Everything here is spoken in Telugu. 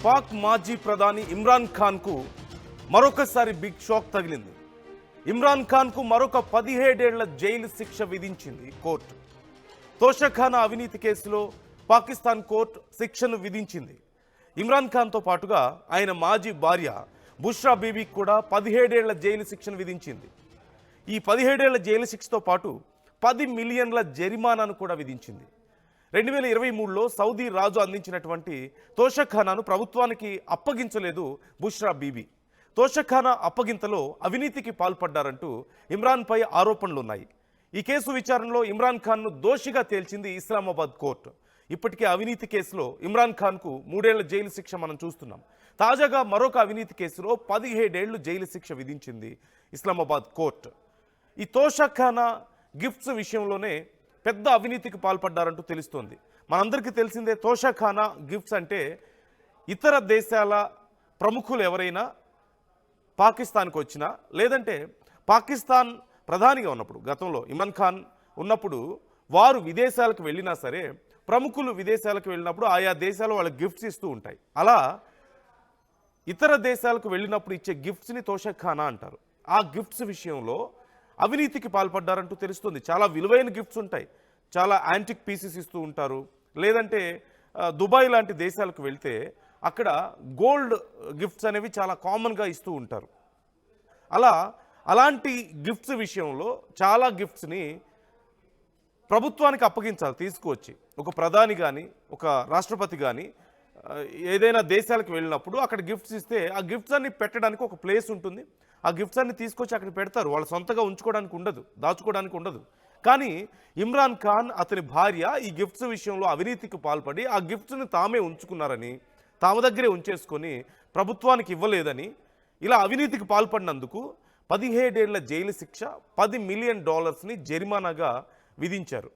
పాక్ మాజీ ప్రధాని ఇమ్రాన్ ఖాన్కు మరొకసారి బిగ్ షాక్ తగిలింది. ఇమ్రాన్ ఖాన్కు మరొక 17 ఏళ్ల జైలు శిక్ష విధించింది కోర్టు. తోషఖానా అవినీతి కేసులో పాకిస్తాన్ కోర్టు శిక్షను విధించింది. ఇమ్రాన్ ఖాన్తో పాటుగా ఆయన మాజీ భార్య బుష్రా బీబీకి కూడా 17 ఏళ్ల జైలు శిక్షను విధించింది. ఈ 17 ఏళ్ల జైలు శిక్షతో పాటు 10 మిలియన్ల జరిమానాను కూడా విధించింది. 2023లో సౌదీ రాజు అందించినటువంటి తోషఖానాను ప్రభుత్వానికి అప్పగించలేదు బుష్రా బీబీ. తోషఖానా అప్పగింతలో అవినీతికి పాల్పడ్డారంటూ ఇమ్రాన్పై ఆరోపణలున్నాయి. ఈ కేసు విచారణలో ఇమ్రాన్ ఖాన్ను దోషిగా తేల్చింది ఇస్లామాబాద్ కోర్టు. ఇప్పటికే అవినీతి కేసులో ఇమ్రాన్ ఖాన్కు 3 ఏళ్ల జైలు శిక్ష మనం చూస్తున్నాం. తాజాగా మరొక అవినీతి కేసులో 17 ఏళ్లు జైలు శిక్ష విధించింది ఇస్లామాబాద్ కోర్టు. ఈ తోషఖానా గిఫ్ట్స్ విషయంలోనే పెద్ద అవినీతికి పాల్పడ్డారంటూ తెలుస్తోంది. మనందరికీ తెలిసిందే, తోషఖానా గిఫ్ట్స్ అంటే ఇతర దేశాల ప్రముఖులు ఎవరైనా పాకిస్తాన్కి వచ్చినా, లేదంటే పాకిస్తాన్ ప్రధానిగా ఉన్నప్పుడు గతంలో ఇమ్రాన్ ఖాన్ ఉన్నప్పుడు వారు విదేశాలకు వెళ్ళినా సరే, ప్రముఖులు విదేశాలకు వెళ్ళినప్పుడు ఆయా దేశాలు వాళ్ళకి గిఫ్ట్స్ ఇస్తూ ఉంటాయి. అలా ఇతర దేశాలకు వెళ్ళినప్పుడు ఇచ్చే గిఫ్ట్స్ని తోషఖానా అంటారు. ఆ గిఫ్ట్స్ విషయంలో అవినీతికి పాల్పడ్డారంటూ తెలుస్తుంది. చాలా విలువైన గిఫ్ట్స్ ఉంటాయి, చాలా యాంటిక్ పీసెస్ ఇస్తూ ఉంటారు. లేదంటే దుబాయ్ లాంటి దేశాలకు వెళ్తే అక్కడ గోల్డ్ గిఫ్ట్స్ అనేవి చాలా కామన్గా ఇస్తూ ఉంటారు. అలాంటి గిఫ్ట్స్ విషయంలో చాలా గిఫ్ట్స్ని ప్రభుత్వానికి అప్పగించాలి తీసుకువచ్చి. ఒక ప్రధాని కానీ, ఒక రాష్ట్రపతి కానీ ఏదైనా దేశాలకు వెళ్ళినప్పుడు అక్కడ గిఫ్ట్స్ ఇస్తే ఆ గిఫ్ట్స్ అన్ని పెట్టడానికి ఒక ప్లేస్ ఉంటుంది. ఆ గిఫ్ట్స్ అన్ని తీసుకొచ్చి అక్కడ పెడతారు. వాళ్ళు సొంతగా ఉంచుకోవడానికి ఉండదు, దాచుకోవడానికి ఉండదు. కానీ ఇమ్రాన్ ఖాన్, అతని భార్య ఈ గిఫ్ట్స్ విషయంలో అవినీతికి పాల్పడి ఆ గిఫ్ట్స్ని తామే ఉంచుకున్నారని, తామ దగ్గరే ఉంచేసుకొని ప్రభుత్వానికి ఇవ్వలేదని, ఇలా అవినీతికి పాల్పడినందుకు 17 ఏళ్ల జైలు శిక్ష, $10 మిలియన్ జరిమానాగా విధించారు.